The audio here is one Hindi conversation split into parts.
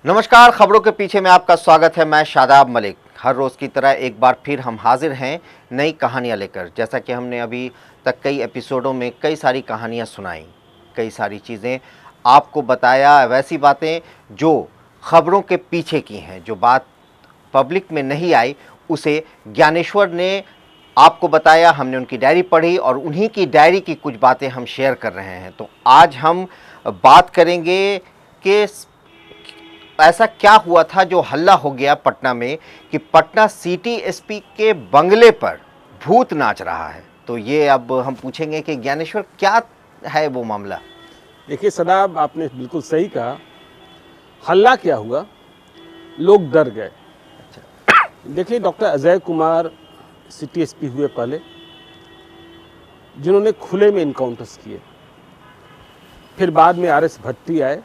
नमस्कार, खबरों के पीछे में आपका स्वागत है। मैं शादाब मलिक। हर रोज़ की तरह एक बार फिर हम हाजिर हैं नई कहानियां लेकर। जैसा कि हमने अभी तक कई एपिसोडों में कई सारी कहानियां सुनाई, कई सारी चीज़ें आपको बताया, वैसी बातें जो खबरों के पीछे की हैं, जो बात पब्लिक में नहीं आई, उसे ज्ञानेश्वर ने आपको बताया। हमने उनकी डायरी पढ़ी और उन्हीं की डायरी की कुछ बातें हम शेयर कर रहे हैं। तो आज हम बात करेंगे कि ऐसा क्या हुआ था जो हल्ला हो गया पटना में कि पटना सिटी एसपी के बंगले पर भूत नाच रहा है। तो ये अब हम पूछेंगे कि ज्ञानेश्वर क्या है वो मामला। देखिए सदाब, आपने बिल्कुल सही कहा। हल्ला क्या हुआ, लोग डर गए। देखिए, doctor Ajay Kumar city SP हुए पहले, जिन्होंने खुले में इनकाउंटर्स किए। फिर बाद में आरएस भट्टी आए,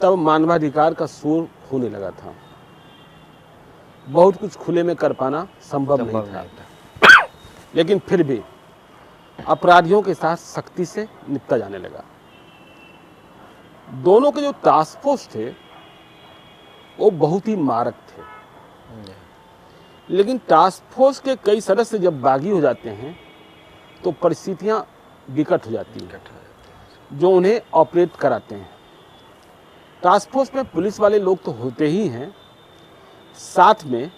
तब मानवाधिकार का शोर होने लगा था। बहुत कुछ खुले में कर पाना संभव नहीं था, लेकिन फिर भी अपराधियों के साथ सख्ती से निपटा जाने लगा। दोनों के जो टास्क फोर्स थे वो बहुत ही मारक थे, लेकिन टास्क फोर्स के कई सदस्य जब बागी हो जाते हैं तो परिस्थितियां विकट हो जाती हैं जो उन्हें ऑपरेट कराते हैं। टास्क फोर्स में पुलिस वाले लोग तो होते ही हैं, साथ में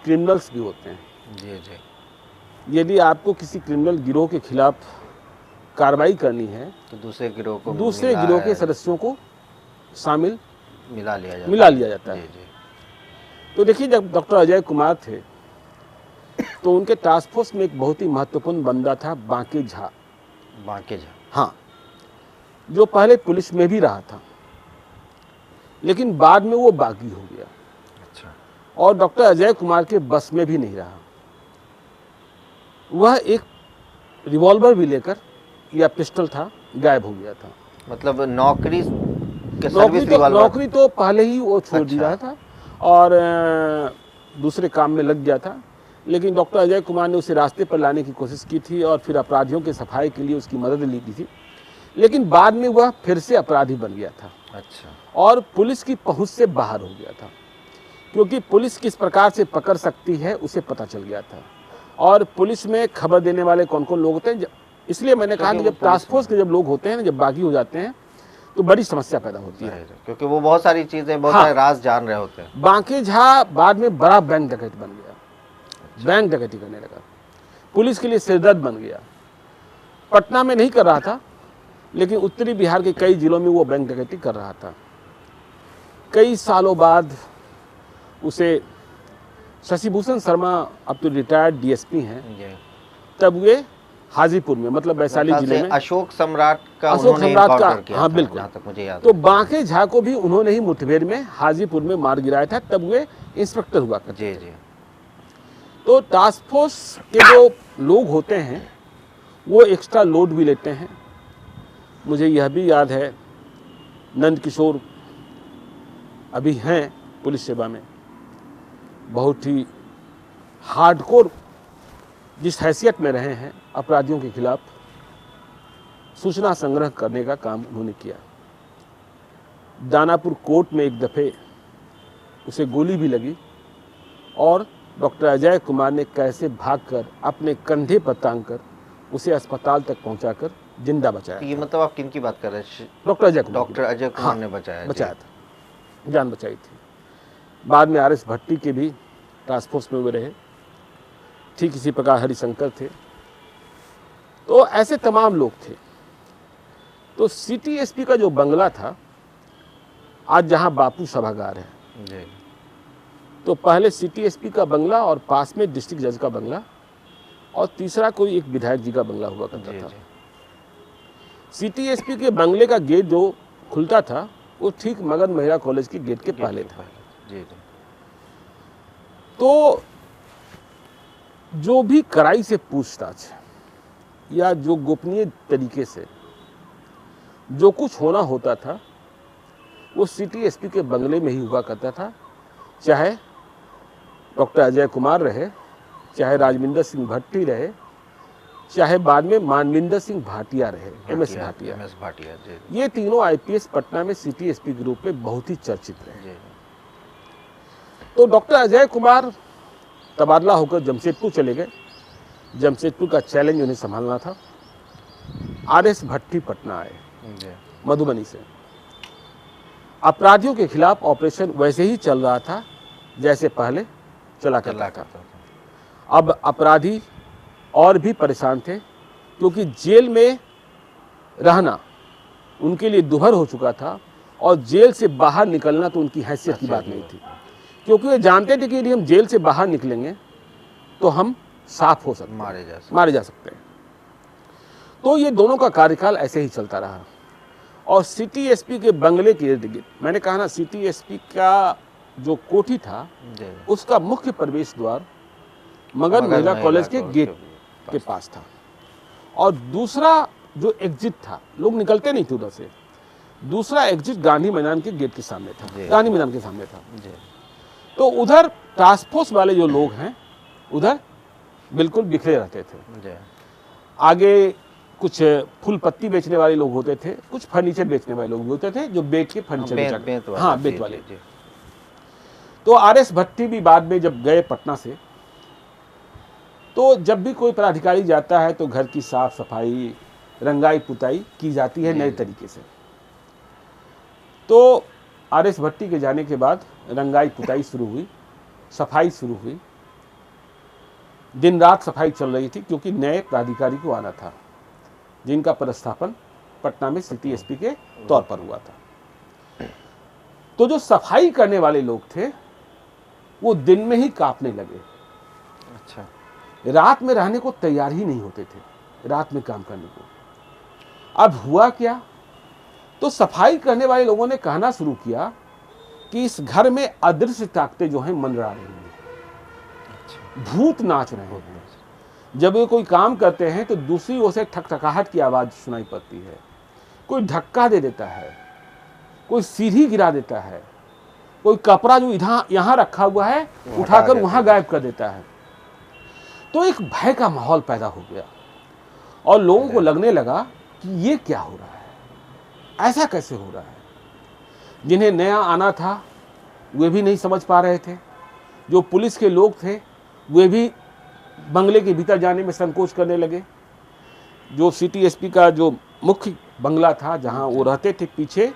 क्रिमिनल्स भी होते हैं। जी। यदि आपको किसी क्रिमिनल गिरोह के खिलाफ कार्रवाई करनी है तो दूसरे गिरोह के सदस्यों को शामिल मिला लिया जाता है। जी। तो देखिए, जब डॉक्टर अजय कुमार थे तो उनके टास्क फोर्स में एक बहुत ही महत्वपूर्ण बंदा था, बांके झा। हाँ, जो पहले पुलिस में भी रहा था, लेकिन बाद में वो बागी हो गया। अच्छा। और डॉक्टर अजय कुमार के बस में भी नहीं रहा। वह एक रिवॉल्वर भी लेकर या पिस्टल था, गायब हो गया था। मतलब नौकरी तो पहले ही वो छोड़ दिया था और दूसरे काम में लग गया था। लेकिन डॉक्टर अजय कुमार ने उसे रास्ते पर लाने की कोशिश की थी और फिर अपराधियों के सफाई के लिए उसकी मदद ली थी, लेकिन बाद में वह फिर से अपराधी बन गया था। अच्छा। और पुलिस की पहुंच से बाहर हो गया था, क्योंकि पुलिस किस प्रकार से पकड़ सकती है उसे पता चल गया था। और पुलिस में खबर देने वाले कौन कौन लोग होते हैं, इसलिए मैंने कहा कि जब टास्क फोर्स के जब लोग होते हैं, जब बागी हो जाते हैं, तो बड़ी समस्या पैदा होती है, क्योंकि वो बहुत सारी चीजें, बहुत सारे राज जान रहे होते हैं। बांके झा बाद में बड़ा बैंक डकैत बन गया। बैंक डकैती करने लगा, पुलिस के लिए सिरदर्द बन गया। पटना में नहीं कर रहा था, लेकिन उत्तरी बिहार के कई जिलों में वो बैंक डकैती कर रहा था। कई सालों बाद उसे शशिभूषण शर्मा, अब तो रिटायर्ड डीएसपी हैं, तब वे हाजीपुर में, मतलब वैशाली जिले में अशोक सम्राट का हाँ बिल्कुल, मुझे याद। तो बांके झा को भी उन्होंने ही मुठभेड़ में हाजीपुर में मार गिराया था, तब वे इंस्पेक्टर हुआ करते थे। तो टास्क फोर्स के जो लोग होते हैं वो एक्स्ट्रा लोड भी लेते हैं। मुझे यह भी याद है, नंद किशोर अभी हैं पुलिस सेवा में, बहुत ही हार्डकोर जिस हैसियत में रहे हैं, अपराधियों के खिलाफ सूचना संग्रह करने का काम उन्होंने किया। दानापुर कोर्ट में एक दफे उसे गोली भी लगी और डॉक्टर अजय कुमार ने कैसे भागकर अपने कंधे पर टांग कर उसे अस्पताल तक पहुंचाकर जिंदा बचाया। ये मतलब आप किन की बात कर रहे हैं? डॉक्टर अजय कुमार ने बचाया था, जान बचाई थी। बाद में आरएस भट्टी के भी टास्क फोर्स में हुए रहे, ठीक इसी प्रकार हरिशंकर थे। तो ऐसे तमाम लोग थे। तो सिटी एसपी का जो बंगला था, आज जहां बापू सभागार है, तो पहले सिटी एसपी का बंगला और पास में डिस्ट्रिक्ट जज का बंगला और तीसरा कोई एक विधायक जी का बंगला हुआ करता था। सिटी एसपी के बंगले का गेट जो खुलता था वो ठीक मगध महिला कॉलेज के गेट के पहले था। तो जो भी कड़ाई से पूछताछ या जो गोपनीय तरीके से जो कुछ होना होता था वो सिटी एसपी के बंगले में ही हुआ करता था, चाहे डॉक्टर अजय कुमार रहे, चाहे राजविंदर सिंह भट्टी रहे, चाहे बाद में मानविंदर सिंह भाटिया रहे, MS भाटिया, MS भाटिया जी। ये तीनों IPS पटना में सिटी SP के रूप में बहुत ही चर्चित रहे। जी। तो डॉक्टर अजय कुमार तबादला होकर जमशेदपुर चले गए। जमशेदपुर का चैलेंज उन्हें संभालना था। RS भट्टी पटना आए जी। मधुबनी से। अपराधियों के खिलाफ ऑपरेशन वैसे ही चल रहा था जैसे पहले चला करता था। अब अपराधी और भी परेशान थे क्योंकि जेल में रहना उनके लिए दुभर हो चुका था और जेल से बाहर निकलना तो उनकी हैसियत की बात नहीं थी, क्योंकि वे जानते थे कि यदि हम जेल से बाहर निकलेंगे तो हम साफ हो सकते हैं, मारे जा सकते हैं। तो ये दोनों का कार्यकाल ऐसे ही चलता रहा। और सिटी SP के बंगले के इर्द गिर्द, मैंने कहा ना, सिटी SP का जो कोठी था उसका मुख्य प्रवेश द्वार मगध महिला कॉलेज के गेट के पास था और दूसरा जो एग्जिट था, लोग निकलते नहीं थे उधर से, दूसरा एग्जिट गांधी मैदान के गेट के सामने था, गांधी मैदान के सामने था। तो उधर टास्क फोर्स वाले जो लोग हैं उधर बिल्कुल बिखरे रहते थे। आगे कुछ फूल पत्ती बेचने वाले लोग होते थे, कुछ फर्नीचर बेचने वाले लोग भी होते थे जो बेच के फर्नीचर बेच वाले। तो RS भट्टी भी बाद में जब गए पटना से, तो जब भी कोई पदाधिकारी जाता है तो घर की साफ सफाई, रंगाई पुताई की जाती है नए तरीके से। तो RS भट्टी के जाने के बाद रंगाई पुताई शुरू हुई, सफाई शुरू हुई। दिन रात सफाई चल रही थी क्योंकि नए पदाधिकारी को आना था जिनका पदस्थापन पटना में सिटी SP के तौर पर हुआ था। तो जो सफाई करने वाले लोग थे वो दिन में ही कांपने लगे। अच्छा। रात में रहने को तैयार ही नहीं होते थे, रात में काम करने को। अब हुआ क्या, तो सफाई करने वाले लोगों ने कहना शुरू किया कि इस घर में अदृश्य ताकतें जो हैं मंडरा रही हैं, भूत नाच रहे हैं। जब वे कोई काम करते हैं तो दूसरी ओर से ठकठकाहट की आवाज सुनाई पड़ती है, कोई धक्का दे देता है, कोई सीढ़ी गिरा देता है, कोई कपड़ा जो यहाँ रखा हुआ है उठाकर वहां गायब कर देता है। तो एक भय का माहौल पैदा हो गया और लोगों को लगने लगा कि ये क्या हो रहा है, ऐसा कैसे हो रहा है। जिन्हें नया आना था वे भी नहीं समझ पा रहे थे, जो पुलिस के लोग थे वे भी बंगले के भीतर जाने में संकोच करने लगे। जो सिटी SP का जो मुख्य बंगला था जहां वो रहते थे, पीछे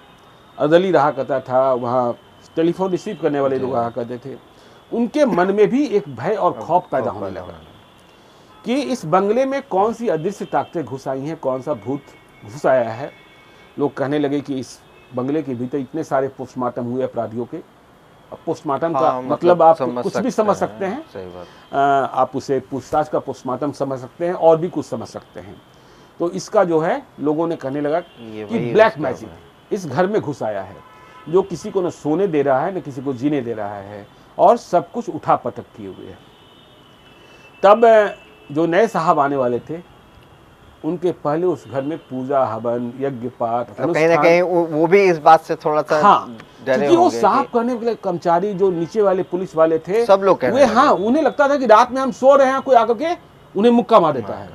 अर्दली रहा करता था, वहां टेलीफोन रिसीव करने वाले लोग रहा करते थे, उनके मन में भी एक भय और खौफ पैदा होने लगा कि इस बंगले में कौन सी अदृश्य ताकतें घुस आई हैं, कौन सा भूत घुस आया है। लोग कहने लगे कि इस बंगले के भीतर इतने सारे पोस्टमार्टम हुए अपराधियों के। अब पोस्टमार्टम का मतलब आप कुछ भी समझ सकते हैं, सही बात। आप उसे पूछताछ का पोस्टमार्टम समझ सकते हैं और भी कुछ समझ सकते हैं। तो इसका जो है लोगों ने कहने लगा कि ब्लैक मैजिक इस घर में घुस आया है, जो किसी को न सोने दे रहा है न किसी को जीने दे रहा है और सब कुछ उठा पटक किए हुए है। तब जो नए साहब आने वाले थे उनके पहले उस घर में पूजा हवन यज्ञ पाठ कहीं ना कहीं वो भी इस बात से थोड़ा सा डरे क्योंकि वो साफ करने के लिए कर्मचारी जो नीचे वाले पुलिस वाले थे सब लोग वे उन्हें लगता था कि रात में हम सो रहे हैं, कोई आकर के उन्हें मुक्का मार देता है,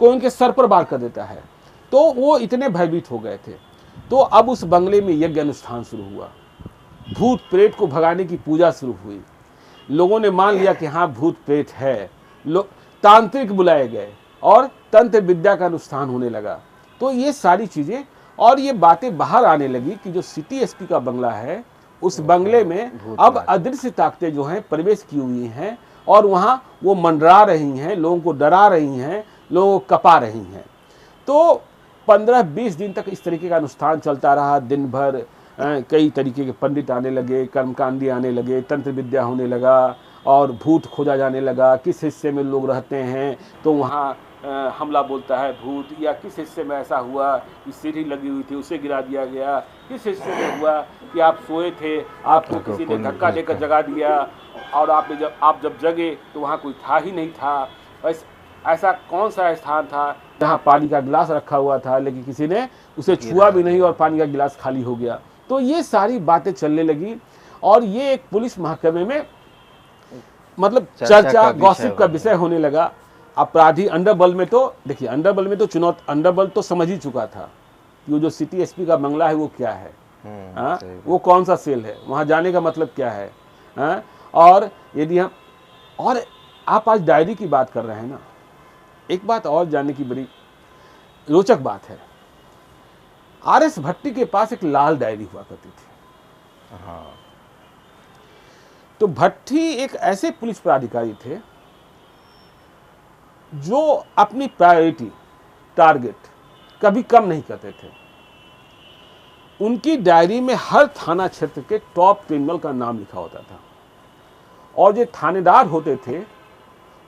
कोई उनके सर पर वार कर देता है। तो वो इतने भयभीत हो गए थे। तो अब उस बंगले में यज्ञ अनुष्ठान शुरू हुआ, भूत प्रेत को भगाने की पूजा शुरू हुई। लोगों ने मान लिया कि हाँ भूत प्रेत है, तांत्रिक बुलाए गए और तंत्र विद्या का अनुष्ठान होने लगा। तो ये सारी चीजें और ये बातें बाहर आने लगी कि जो सिटी SP का बंगला है उस बंगले में अब अदृश्य ताकतें जो हैं प्रवेश की हुई हैं और वहाँ वो मंडरा रही हैं, लोगों को डरा रही हैं, लोगों को कपा रही हैं। तो 15-20 दिन तक इस तरीके का अनुष्ठान चलता रहा। दिन भर कई तरीके के पंडित आने लगे, कर्मकांडी आने लगे, तंत्र विद्या होने लगा और भूत खोजा जाने लगा। किस हिस्से में लोग रहते हैं तो वहाँ हमला बोलता है भूत, या किस हिस्से में ऐसा हुआ कि सीढ़ी लगी हुई थी उसे गिरा दिया गया, किस हिस्से में हुआ कि आप सोए थे आपको किसी ने धक्का देकर जगा दिया और आप जब जगे तो वहाँ कोई था ही नहीं था। ऐसा कौन सा स्थान था जहाँ पानी का गिलास रखा हुआ था लेकिन किसी ने उसे छुआ भी नहीं और पानी का गिलास खाली हो गया। तो ये सारी बातें चलने लगी और ये एक पुलिस महकमे में मतलब चर्चा गॉसिप का विषय होने लगा अपराधी अंडरवर्ल्ड में तो देखिए, अंडरवर्ल्ड में तो अंडरवर्ल्ड तो समझ ही चुका था कि वो जो सिटी एसपी का बंगला है वो क्या है, वो कौन सा सेल है, वहाँ जाने का मतलब क्या है। और यदि हम, और आप आज डायरी की बात कर रहे हैं ना, एक बात और जानने की बड़ी रोचक बात है, आरएस भट्टी के पास एक लाल डायरी हुआ करती थी। तो भट्टी एक ऐसे पुलिस पदाधिकारी थे जो अपनी प्रायोरिटी, टारगेट कभी कम नहीं करते थे। उनकी डायरी में हर थाना क्षेत्र के टॉप क्रिमिनल का नाम लिखा होता था, और जो थानेदार होते थे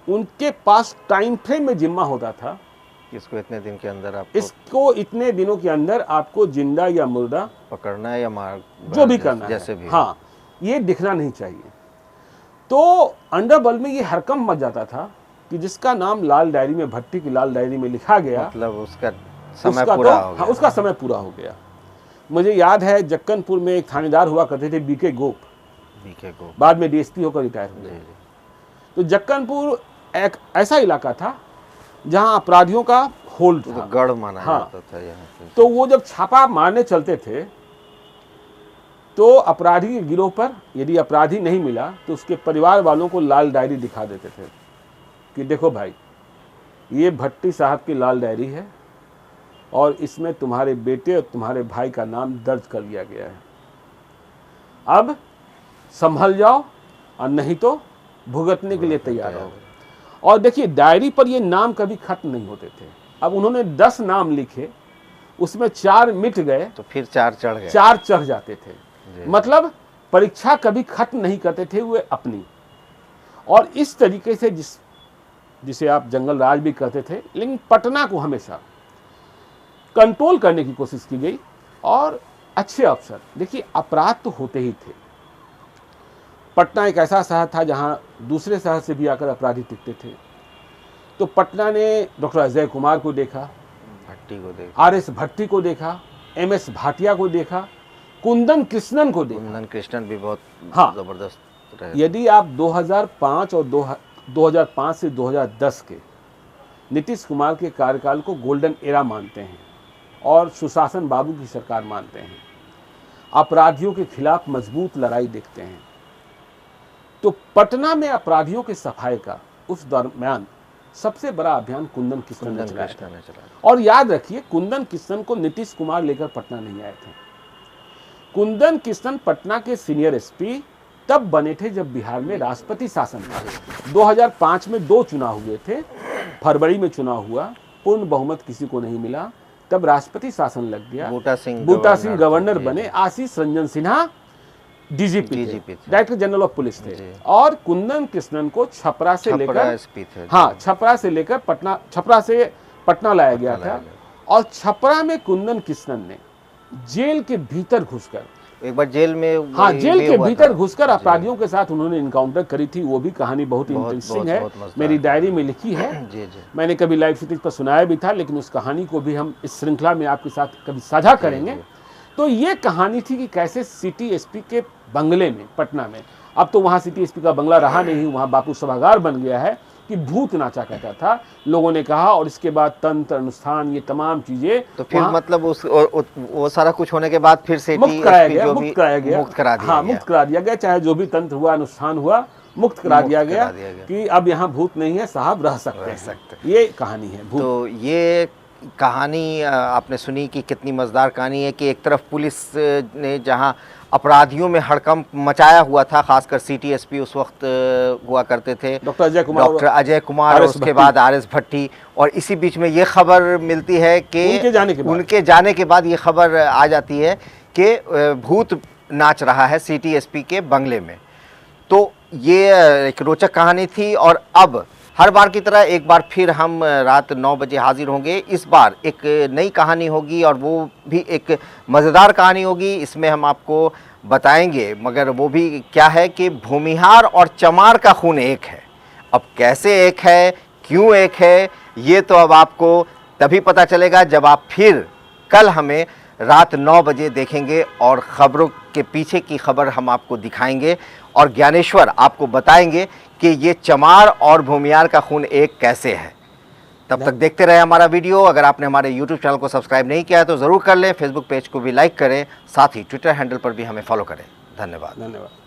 उनके पास टाइम फ्रेम में जिम्मा होता था, इसको इतने दिन के अंदर आपको, इसको इतने दिनों के अंदर आपको जिंदा या मुर्दा पकड़ना है या मार, जो भी करना जैसे है, भी, हाँ, ये दिखना नहीं चाहिए। तो अंडरवर्ल्ड में ये हरकम मच जाता था कि जिसका नाम लाल डायरी में, भट्टी की लाल डायरी में लिखा गया, मतलब उसका समय पूरा हो गया। हाँ, उसका समय पूरा हो गया। मुझे याद है जक्कनपुर में एक थानेदार हुआ करते थे बीके गोप, बाद में डीएसपी होकर रिटायर हो गए। तो जक्कनपुर एक ऐसा इलाका था जहां अपराधियों का होल्ड था, तो गढ़ माना हाँ, जाता था यहाँ पे। तो वो जब छापा मारने चलते थे तो अपराधी के गिरोह पर यदि अपराधी नहीं मिला तो उसके परिवार वालों को लाल डायरी दिखा देते थे कि देखो भाई, ये भट्टी साहब की लाल डायरी है और इसमें तुम्हारे बेटे और तुम्हारे भाई का नाम दर्ज कर लिया गया है, अब संभल जाओ और नहीं तो भुगतने के लिए तैयार हो। और देखिए, डायरी पर ये नाम कभी खत्म नहीं होते थे। अब उन्होंने 10 नाम लिखे, उसमें 4 मिट गए तो फिर 4 चढ़ गए, 4 चढ़ जाते थे। मतलब परीक्षा कभी खत्म नहीं करते थे वे अपनी। और इस तरीके से जिसे आप जंगल राज भी कहते थे, लेकिन पटना को हमेशा कंट्रोल करने की कोशिश की गई। और अच्छे अफसर, देखिए अपराध तो होते ही थे। पटना एक ऐसा शहर था जहां दूसरे शहर से भी आकर अपराधी टिकते थे। तो पटना ने डॉक्टर अजय कुमार को देखा, भट्टी को देखा, आरएस भट्टी को देखा, एमएस भाटिया को देखा, कुंदन कृष्णन को देखा। कुंदन कृष्णन भी बहुत हाँ, जबरदस्त रहे। यदि आप 2005 और 2005 से 2010 के नीतीश कुमार के कार्यकाल को गोल्डन एरा मानते हैं और सुशासन बाबू की सरकार मानते हैं, अपराधियों के खिलाफ मजबूत लड़ाई देखते हैं, तो पटना में अपराधियों के सफाई का उस दरमियान सबसे बड़ा अभियान कुंदन कृष्णन ने चलाया था। और याद रखिए, कुंदन कृष्णन को नीतीश कुमार लेकर पटना नहीं आए थे। कुंदन कृष्णन पटना के सीनियर एसपी तब बने थे जब बिहार में राष्ट्रपति शासन था। 2005 में 2 चुनाव हुए थे, फरवरी में चुनाव हुआ, पूर्ण बहुमत किसी को नहीं मिला, तब राष्ट्रपति शासन लग गया, बूटा सिंह गवर्नर बने, Ashish Ranjan Sinha DGP director general of police थे, और कुंदन कृष्णन को छपरा से लेकर, हाँ, छपरा से लेकर पटना, छपरा से पटना लाया गया था। और छपरा में कुंदन कृष्णन ने जेल के भीतर घुसकर, एक बार जेल में, हाँ, जेल के भीतर घुसकर अपराधियों के साथ उन्होंने इनकाउंटर करी थी। वो भी कहानी बहुत इंटरेस्टिंग है, मेरी डायरी में लिखी है। मैंने कभी लाइव शूटिंग पर सुनाया भी था, लेकिन उस कहानी को भी हम इस श्रृंखला में आपके साथ कभी साझा करेंगे। तो ये कहानी थी कि कैसे सिटी एसपी के बंगले में, पटना में, अब तो वहाँ सिटी एसपी का बंगला रहा नहीं, वहाँ बापू सभागार बन गया है, कि भूत नाचा करता था, लोगों ने कहा। और इसके बाद तंत्र अनुष्ठान, ये तमाम चीजें, तो फिर मतलब वो सारा कुछ होने के बाद फिर से मुक्त कराया गया, मुक्त करा दिया गया, चाहे जो भी तंत्र हुआ, अनुष्ठान हुआ, मुक्त करा दिया गया कि अब यहाँ भूत नहीं है साहब, रह सकते हैं। ये कहानी है भूत। तो ये कहानी आपने सुनी कि कितनी मज़ेदार कहानी है कि एक तरफ पुलिस ने जहां अपराधियों में हड़कंप मचाया हुआ था, खासकर सिटी एसपी उस वक्त हुआ करते थे डॉक्टर अजय कुमार और उसके बाद आरएस भट्टी, और इसी बीच में ये खबर मिलती है कि उनके जाने के बाद ये खबर आ जाती है कि भूत नाच रहा है सिटी एसपी के बंगले में। तो ये एक रोचक कहानी थी। और अब हर बार की तरह एक बार फिर हम रात 9 बजे हाजिर होंगे। इस बार एक नई कहानी होगी और वो भी एक मज़ेदार कहानी होगी। इसमें हम आपको बताएंगे, मगर वो भी क्या है कि भूमिहार और चमार का खून एक है। अब कैसे एक है, क्यों एक है, ये तो अब आपको तभी पता चलेगा जब आप फिर कल हमें रात 9 बजे देखेंगे और ख़बरों के पीछे की खबर हम आपको दिखाएंगे और ज्ञानेश्वर आपको बताएंगे कि ये चमार और भूमिहार का खून एक कैसे है। तब तक देखते रहे हमारा वीडियो। अगर आपने हमारे यूट्यूब चैनल को सब्सक्राइब नहीं किया है तो ज़रूर कर लें, फेसबुक पेज को भी लाइक करें, साथ ही ट्विटर हैंडल पर भी हमें फॉलो करें। धन्यवाद। धन्यवाद।